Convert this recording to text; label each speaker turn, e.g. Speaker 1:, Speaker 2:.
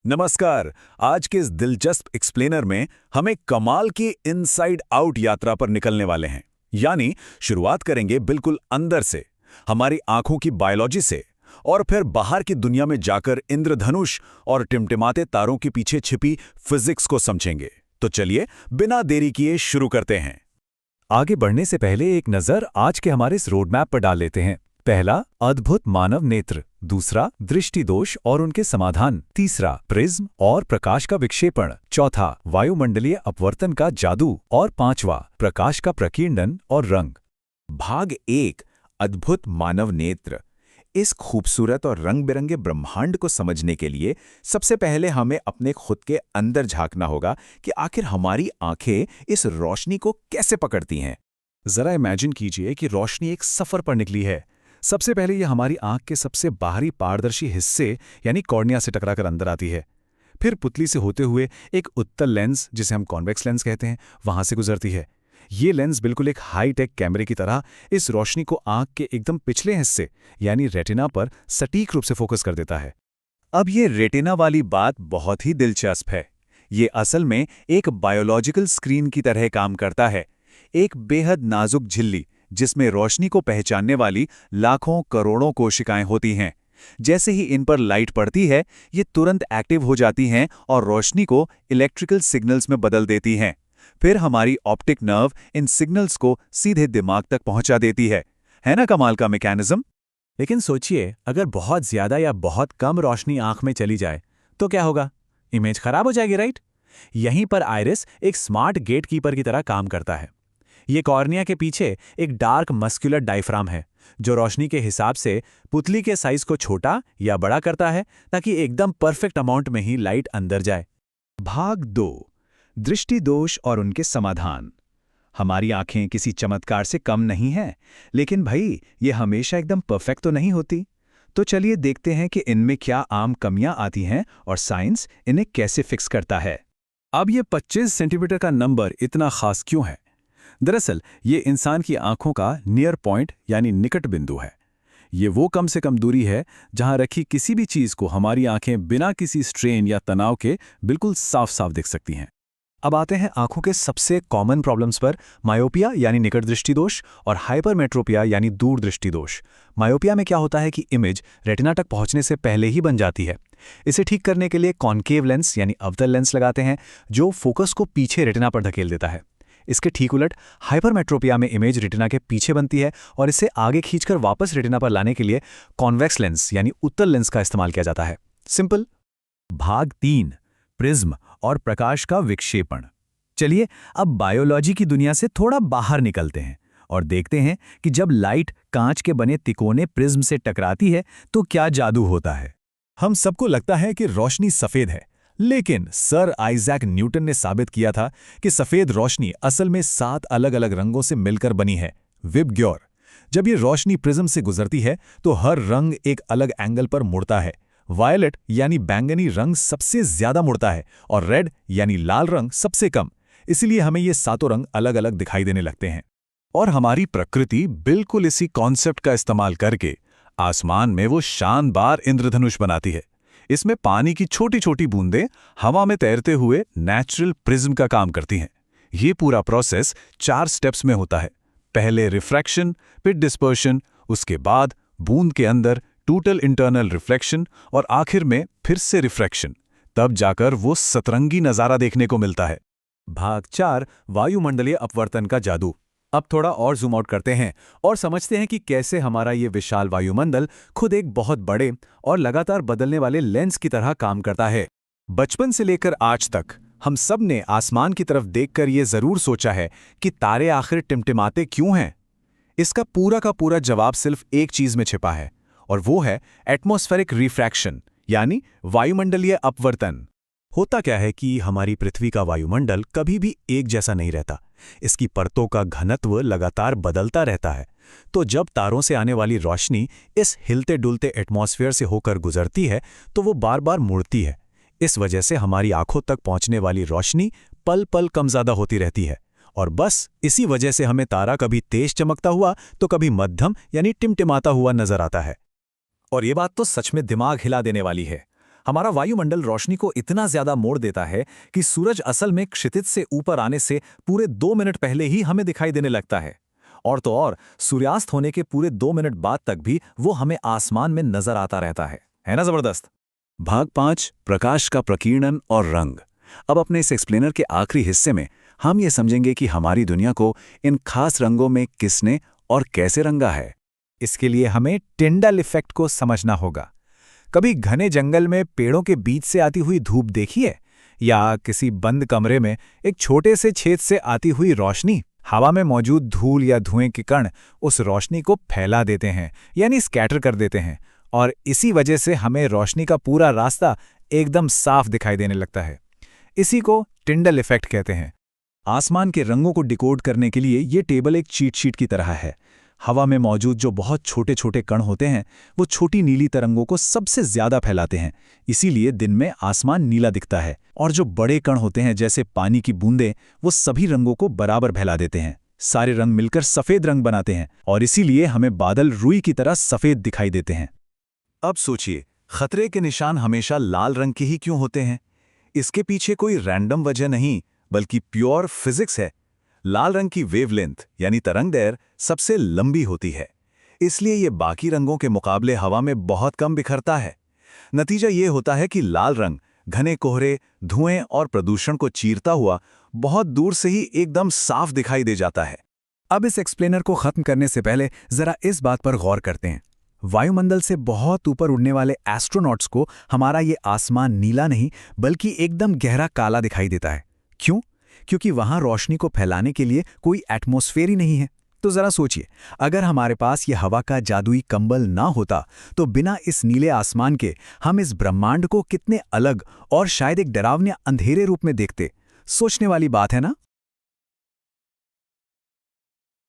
Speaker 1: नमस्कार। आज के इस दिलचस्प एक्सप्लेनर में हम एक कमाल की इनसाइड आउट यात्रा पर निकलने वाले हैं। यानी शुरुआत करेंगे बिल्कुल अंदर से, हमारी आंखों की बायोलॉजी से, और फिर बाहर की दुनिया में जाकर इंद्रधनुष और टिमटिमाते तारों के पीछे छिपी फिजिक्स को समझेंगे। तो चलिए बिना देरी किए शुरू करते हैं।
Speaker 2: आगे बढ़ने से पहले एक नज़र आज के हमारे इस रोड मैप पर डाल लेते हैं। पहला, अद्भुत मानव नेत्र। दूसरा, दृष्टि दोष और उनके समाधान। तीसरा, प्रिज्म और प्रकाश का विक्षेपण। चौथा, वायुमंडलीय अपवर्तन का जादू। और पांचवा, प्रकाश का प्रकीर्णन और रंग।
Speaker 3: भाग 1, अद्भुत मानव नेत्र। इस खूबसूरत और रंग बिरंगे ब्रह्मांड को समझने के लिए सबसे पहले हमें अपने खुद के अंदर झांकना होगा कि आखिर हमारी आंखें इस रोशनी को कैसे पकड़ती हैं।
Speaker 2: जरा इमेजिन कीजिए कि रोशनी एक सफर पर निकली है। सबसे पहले यह हमारी आंख के सबसे बाहरी पारदर्शी हिस्से यानी कॉर्निया से टकराकर अंदर आती है। फिर पुतली से होते हुए एक उत्तल लेंस, जिसे हम कॉन्वेक्स लेंस कहते हैं, वहां से गुजरती है। ये लेंस बिल्कुल एक हाई-टेक कैमरे की तरह इस रोशनी को आंख के एकदम पिछले हिस्से यानी रेटिना पर सटीक रूप से फोकस कर देता है।
Speaker 1: अब ये रेटिना वाली बात बहुत ही दिलचस्प है। ये असल में एक बायोलॉजिकल स्क्रीन की तरह काम करता है, एक बेहद नाजुक झिल्ली जिसमें रोशनी को पहचानने वाली लाखों करोड़ों कोशिकाएं होती हैं। जैसे ही इन पर लाइट पड़ती है, ये तुरंत एक्टिव हो जाती हैं और रोशनी को इलेक्ट्रिकल सिग्नल्स में बदल देती हैं। फिर हमारी ऑप्टिक नर्व इन सिग्नल्स को सीधे दिमाग तक पहुंचा देती है ना कमाल का मैकेनिज्म?
Speaker 2: लेकिन सोचिए, अगर बहुत ज्यादा या बहुत कम रोशनी आंख में चली जाए तो क्या होगा? इमेज खराब हो जाएगी, राइट? यहीं पर आइरिस एक स्मार्ट गेटकीपर की तरह काम करता है। ये कॉर्निया के पीछे एक डार्क मस्कुलर डायफ्राम है जो रोशनी के हिसाब से पुतली के साइज को छोटा या बड़ा करता है ताकि एकदम परफेक्ट अमाउंट में ही लाइट अंदर जाए।
Speaker 1: भाग 2, दृष्टि दोष और उनके समाधान। हमारी आंखें किसी चमत्कार से कम नहीं हैं, लेकिन भाई ये हमेशा एकदम परफेक्ट तो नहीं होती। तो चलिए देखते हैं कि इनमें क्या आम कमियां आती हैं और साइंस इन्हें कैसे फिक्स करता है।
Speaker 2: अब ये 25 सेंटीमीटर का नंबर इतना खास क्यों है? दरअसल ये इंसान की आंखों का नियर पॉइंट यानी निकट बिंदु है। ये वो कम से कम दूरी है जहां रखी किसी भी चीज को हमारी आंखें बिना किसी स्ट्रेन या तनाव के बिल्कुल साफ साफ देख सकती हैं। अब आते हैं आंखों के सबसे कॉमन प्रॉब्लम्स पर, मायोपिया यानी निकट दृष्टि दोष और हाइपरमेट्रोपिया यानी दूर दृष्टि दोष। मायोपिया में क्या होता है कि इमेज रेटिना तक पहुंचने से पहले ही बन जाती है। इसे ठीक करने के लिए कॉन्केव लेंस यानी अवतल लेंस लगाते हैं जो फोकस को पीछे रेटिना पर धकेल देता है। इसके ठीक उलट हाइपरमेट्रोपिया में इमेज रेटिना के पीछे बनती है और इसे आगे खींचकर वापस रेटिना पर लाने के लिए कॉन्वेक्स लेंस यानी उत्तल लेंस का इस्तेमाल किया जाता है। सिंपल।
Speaker 1: भाग 3, प्रिज्म और प्रकाश का विक्षेपण। चलिए अब बायोलॉजी की दुनिया से थोड़ा बाहर निकलते हैं और देखते हैं कि जब लाइट कांच के बने तिकोने प्रिज्म से टकराती है तो क्या जादू होता है। हम सबको लगता है कि रोशनी सफेद है, लेकिन सर आइजैक न्यूटन ने साबित किया था कि सफेद रोशनी असल में 7 अलग अलग रंगों से मिलकर बनी है। विबग्योर। जब ये रोशनी प्रिज्म से गुजरती है तो हर रंग एक अलग एंगल पर मुड़ता है। वायलेट यानी बैंगनी रंग सबसे ज्यादा मुड़ता है और रेड यानी लाल रंग सबसे कम। इसलिए हमें ये सातों रंग अलग अलग दिखाई देने लगते हैं। और हमारी प्रकृति बिल्कुल इसी कॉन्सेप्ट का इस्तेमाल करके आसमान में वो शानदार इंद्रधनुष बनाती है। इसमें पानी की छोटी छोटी बूंदें हवा में तैरते हुए नेचुरल प्रिज्म का काम करती हैं। ये पूरा प्रोसेस 4 स्टेप्स में होता है। पहले रिफ्रैक्शन, फिर डिस्पर्शन, उसके बाद बूंद के अंदर टोटल इंटरनल रिफ्लेक्शन और आखिर में फिर से रिफ्रैक्शन। तब जाकर वो सतरंगी नज़ारा देखने को मिलता है।
Speaker 2: भाग 4, वायुमंडलीय अपवर्तन का जादू। अब थोड़ा और जूम आउट करते हैं और समझते हैं कि कैसे हमारा ये विशाल वायुमंडल खुद एक बहुत बड़े और लगातार बदलने वाले लेंस की तरह काम करता है। बचपन से लेकर आज तक हम सब ने आसमान की तरफ देखकर ये जरूर सोचा है कि तारे आखिर टिमटिमाते क्यों हैं। इसका पूरा का पूरा जवाब सिर्फ एक चीज में छिपा है और वो है एटमॉस्फेरिक रिफ्रैक्शन यानी वायुमंडलीय अपवर्तन। होता क्या है कि हमारी पृथ्वी का वायुमंडल कभी भी एक जैसा नहीं रहता। इसकी परतों का घनत्व लगातार बदलता रहता है। तो जब तारों से आने वाली रोशनी इस हिलते डुलते एटमॉस्फेयर से होकर गुजरती है तो वो बार बार मुड़ती है। इस वजह से हमारी आंखों तक पहुंचने वाली रोशनी पल पल कम ज्यादा होती रहती है और बस इसी वजह से हमें तारा कभी तेज चमकता हुआ तो कभी मध्यम यानी टिमटिमाता हुआ नजर आता है। और ये बात तो सच में दिमाग हिला देने वाली है।
Speaker 1: हमारा वायुमंडल रोशनी को इतना ज्यादा मोड़ देता है कि सूरज असल में क्षितिज से ऊपर आने से पूरे 2 मिनट पहले ही हमें दिखाई देने लगता है। और तो और सूर्यास्त होने के पूरे 2 मिनट बाद तक भी वो हमें आसमान में नजर आता रहता है ना जबरदस्त।
Speaker 2: भाग 5 प्रकाश का प्रकीर्णन और रंग। अब अपने इस एक्सप्लेनर के आखिरी हिस्से में हम ये समझेंगे कि हमारी दुनिया को इन खास रंगों में किसने और कैसे रंगा है।
Speaker 1: इसके लिए हमें टिंडल इफेक्ट को समझना होगा। कभी घने जंगल में पेड़ों के बीच से आती हुई धूप देखी है, या किसी बंद कमरे में एक छोटे से छेद से आती हुई रोशनी? हवा में मौजूद धूल या धुएं के कण उस रोशनी को फैला देते हैं, यानी स्कैटर कर देते हैं, और इसी वजह से हमें रोशनी का पूरा रास्ता एकदम साफ दिखाई देने लगता है। इसी को टिंडल इफेक्ट कहते हैं। आसमान के रंगों को डिकोड करने के लिए ये टेबल एक चीट शीट की तरह है। हवा में मौजूद जो बहुत छोटे छोटे कण होते हैं वो छोटी नीली तरंगों को सबसे ज्यादा फैलाते हैं, इसीलिए दिन में आसमान नीला दिखता है। और जो बड़े कण होते हैं जैसे पानी की बूंदें, वो सभी रंगों को बराबर फैला देते हैं। सारे रंग मिलकर सफेद रंग बनाते हैं और इसीलिए हमें बादल रुई की तरह सफेद दिखाई देते हैं। अब सोचिए, खतरे के निशान हमेशा लाल रंग के ही क्यों होते हैं? इसके पीछे कोई रैंडम वजह नहीं, बल्कि प्योर फिजिक्स है। लाल रंग की वेवलेंथ यानी तरंगदैर्घ्य सबसे लंबी होती है, इसलिए ये बाकी रंगों के मुकाबले हवा में बहुत कम बिखरता है। नतीजा ये होता है कि लाल रंग घने कोहरे, धुएं और प्रदूषण को चीरता हुआ बहुत दूर से ही एकदम साफ दिखाई दे जाता है।
Speaker 2: अब इस एक्सप्लेनर को खत्म करने से पहले जरा इस बात पर गौर करते हैं। वायुमंडल से बहुत ऊपर उड़ने वाले एस्ट्रोनॉट्स को हमारा ये आसमान नीला नहीं बल्कि एकदम गहरा काला दिखाई देता है। क्यों? क्योंकि वहां रोशनी को फैलाने के लिए कोई एटमॉस्फेयर ही नहीं है। तो जरा सोचिए, अगर हमारे पास ये हवा का जादुई कंबल ना होता तो बिना इस नीले आसमान के हम इस ब्रह्मांड को कितने अलग और शायद एक डरावने अंधेरे रूप में देखते। सोचने वाली बात है ना?